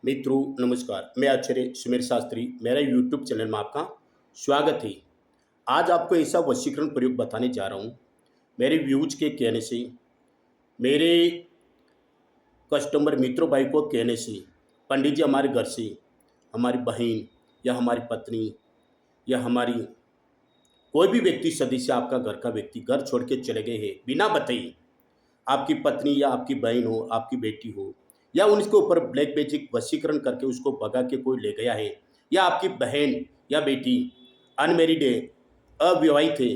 मित्रों नमस्कार। मैं आचार्य सुमेर शास्त्री, मेरा यूट्यूब चैनल में आपका स्वागत है। आज आपको ऐसा वशीकरण प्रयोग बताने जा रहा हूँ। मेरे व्यूज के कहने से, मेरे कस्टमर मित्रों भाई को कहने से, पंडित जी हमारे घर से हमारी बहन या हमारी पत्नी या हमारी कोई भी व्यक्ति सदस्य, आपका घर का व्यक्ति घर छोड़ के चले गए हैं बिना बताए। आपकी पत्नी या आपकी बहन हो, आपकी बेटी हो, या उनके ऊपर ब्लैक मैजिक वशीकरण करके उसको भगा के कोई ले गया है, या आपकी बहन या बेटी अनमेरिड है, अविवाहित है,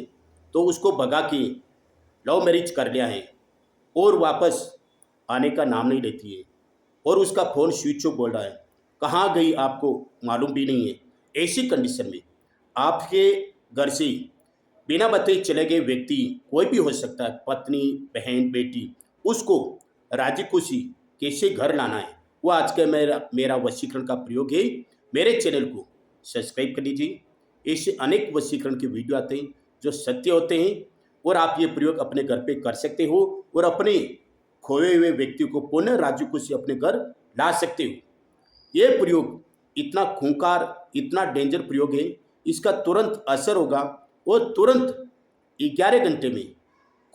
तो उसको भगा के लव मैरिज कर लिया है और वापस आने का नाम नहीं लेती है और उसका फ़ोन स्विच ऑफ बोल रहा है, कहाँ गई आपको मालूम भी नहीं है। ऐसी कंडीशन में आपके घर से बिना बताए चले गए व्यक्ति कोई भी हो सकता है, पत्नी, बहन, बेटी, उसको राजी खुशी कैसे घर लाना है, वो आज का मेरा वशीकरण का प्रयोग है। मेरे चैनल को सब्सक्राइब कर लीजिए। ऐसे अनेक वशीकरण के वीडियो आते हैं जो सत्य होते हैं और आप ये प्रयोग अपने घर पे कर सकते हो और अपने खोए हुए व्यक्ति को पुनः राजी खुशी अपने घर ला सकते हो। ये प्रयोग इतना खूंखार, इतना डेंजर प्रयोग है, इसका तुरंत असर होगा और तुरंत 11 घंटे में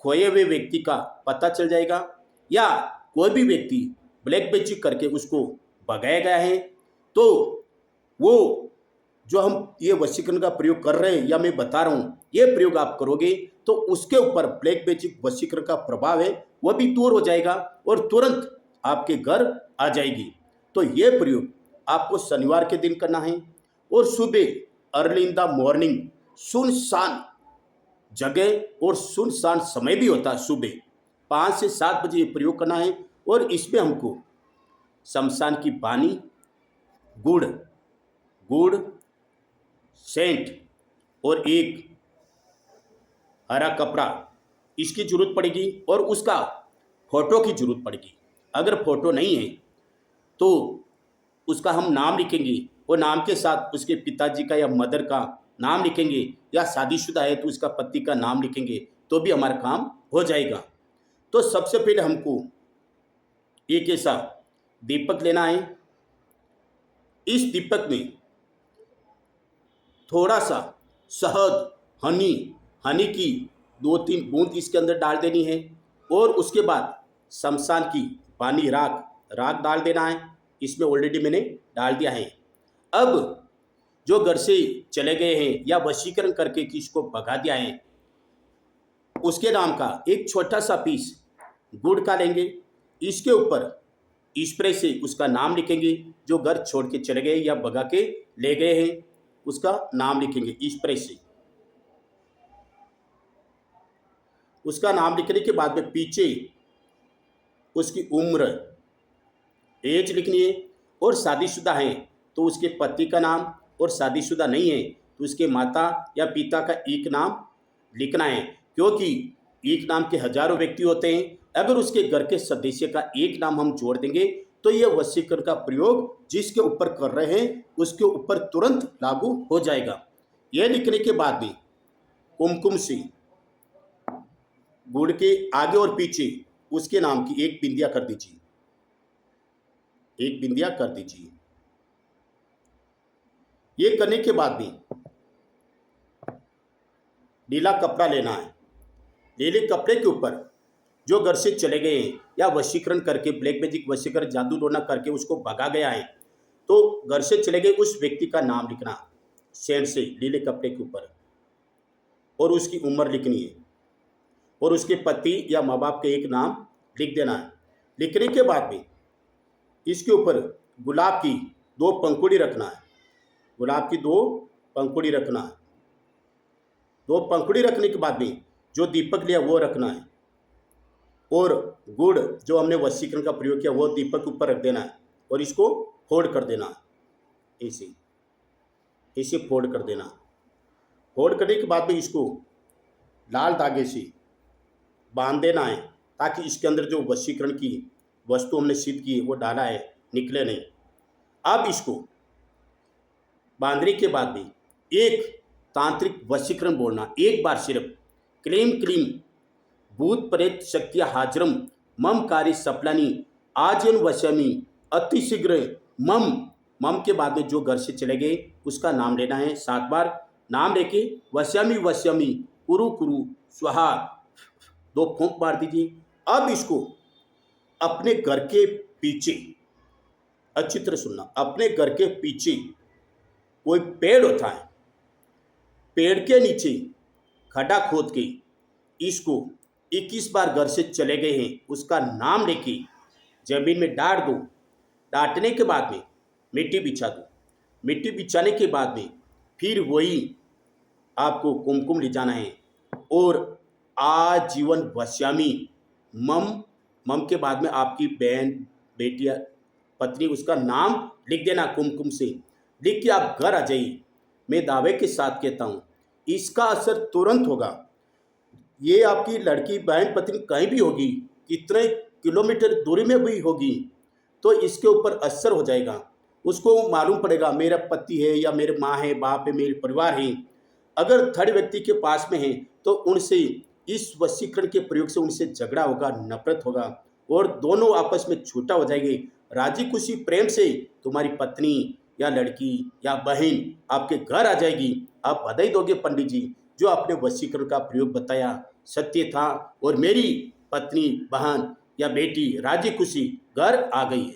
खोए हुए व्यक्ति का पता चल जाएगा, या कोई भी व्यक्ति ब्लैक मैजिक करके उसको भगाया गया है तो वो जो हम ये वशीकरण का प्रयोग कर रहे हैं या मैं बता रहा हूँ, ये प्रयोग आप करोगे तो उसके ऊपर ब्लैक मैजिक वशीकरण का प्रभाव है वह भी दूर हो जाएगा और तुरंत आपके घर आ जाएगी। तो ये प्रयोग आपको शनिवार के दिन करना है और सुबह अर्ली इन द मॉर्निंग, सुनसान जगह और सुनसान समय भी होता है, सुबह 5 से 7 बजे ये प्रयोग करना है। और इसमें हमको शमशान की पानी, गुड़ गुड़ सेंट और एक हरा कपड़ा, इसकी जरूरत पड़ेगी और उसका फोटो की जरूरत पड़ेगी। अगर फोटो नहीं है तो उसका हम नाम लिखेंगे और नाम के साथ उसके पिताजी का या मदर का नाम लिखेंगे, या शादीशुदा है तो उसका पति का नाम लिखेंगे, तो भी हमारा काम हो जाएगा। तो सबसे पहले हमको एक ऐसा दीपक लेना है। इस दीपक में थोड़ा सा शहद, हनी की 2-3 बूंद इसके अंदर डाल देनी है और उसके बाद शमशान की पानी, राख डाल देना है। इसमें ऑलरेडी मैंने डाल दिया है। अब जो घर से चले गए हैं या वशीकरण करके किसको भगा दिया है, उसके नाम का एक छोटा सा पीस गुड़ का लेंगे। इसके ऊपर स्प्रे से उसका नाम लिखेंगे, जो घर छोड़ के चले गए या भगा के ले गए हैं उसका नाम लिखेंगे स्प्रे से। उसका नाम लिखने के बाद में पीछे उसकी उम्र, एज लिखनी है, और शादीशुदा है तो उसके पति का नाम, और शादीशुदा नहीं है तो उसके माता या पिता का एक नाम लिखना है, क्योंकि एक नाम के हजारों व्यक्ति होते हैं। अगर उसके घर के सदस्य का एक नाम हम जोड़ देंगे तो यह वशीकरण का प्रयोग जिसके ऊपर कर रहे हैं उसके ऊपर तुरंत लागू हो जाएगा। यह लिखने के बाद में कुमकुम से गुड़ के आगे और पीछे उसके नाम की एक बिंदिया कर दीजिए, एक बिंदिया कर दीजिए। ये करने के बाद में नीला कपड़ा लेना है। नीले कपड़े के ऊपर जो घर से चले गए हैं या वशीकरण करके ब्लैक मैजिक वशीकरण जादू टोना करके उसको भगा गया है, तो घर से चले गए उस व्यक्ति का नाम लिखना सेंट से नीले कपड़े के ऊपर, और उसकी उम्र लिखनी है और उसके पति या माँ बाप का एक नाम लिख देना है। लिखने के बाद में इसके ऊपर गुलाब की 2 पंखुड़ी रखना है। गुलाब की 2 पंखुड़ी रखना है। 2 पंखुड़ी रखने के बाद में जो दीपक लिया वो रखना है और गुड़ जो हमने वशीकरण का प्रयोग किया वो दीपक के ऊपर रख देना है और इसको फोल्ड कर देना है। ऐसे फोल्ड कर देना। फोल्ड करने के बाद में इसको लाल धागे से बांध देना है ताकि इसके अंदर जो वशीकरण की वस्तु हमने सिद्ध की वो डाला है निकले नहीं। अब इसको बांधने के बाद भी एक तांत्रिक वशीकरण बोलना, एक बार सिर्फ क्लीम क्लीम भूत प्रेत शक्तिया हाजरम मम कार्य सपलानी आजन वशमी अतिशीघ्र मम, मम के बाद में जो घर से चले गए उसका नाम लेना है 7 बार। नाम लेके वश्यमी वश्यमी कुरु कुरु स्वाहा 2 फूंक मार दीजिए। अब इसको अपने घर के पीछे, अच्छी तरह सुनना, अपने घर के पीछे कोई पेड़ होता है, पेड़ के नीचे खड्डा खोद के इसको 21 बार घर से चले गए हैं उसका नाम लेके जमीन में डाल दो। डांटने के बाद में मिट्टी बिछा दो। मिट्टी बिछाने के बाद में फिर वही आपको कुमकुम ले जाना है और आजीवन वश्यामी मम, मम के बाद में आपकी बहन, बेटी या पत्नी उसका नाम लिख देना कुमकुम से। लिख के आप घर आ जाइए। मैं दावे के साथ कहता हूँ इसका असर तुरंत होगा। ये आपकी लड़की, बहन, पत्नी कहीं भी होगी, कितने किलोमीटर दूरी में भी होगी, तो इसके ऊपर असर हो जाएगा। उसको मालूम पड़ेगा मेरा पति है या मेरे माँ है, बाप है, मेरे परिवार है। अगर थर्ड व्यक्ति के पास में है तो उनसे इस वशीकरण के प्रयोग से उनसे झगड़ा होगा, नफरत होगा और दोनों आपस में छूटा हो जाएंगे। राजी खुशी प्रेम से तुम्हारी पत्नी या लड़की या बहन आपके घर आ जाएगी। आप बधाई दोगे पंडित जी, जो आपने वशीकरण का प्रयोग बताया सत्य था और मेरी पत्नी, बहन या बेटी राजी खुशी घर आ गई है।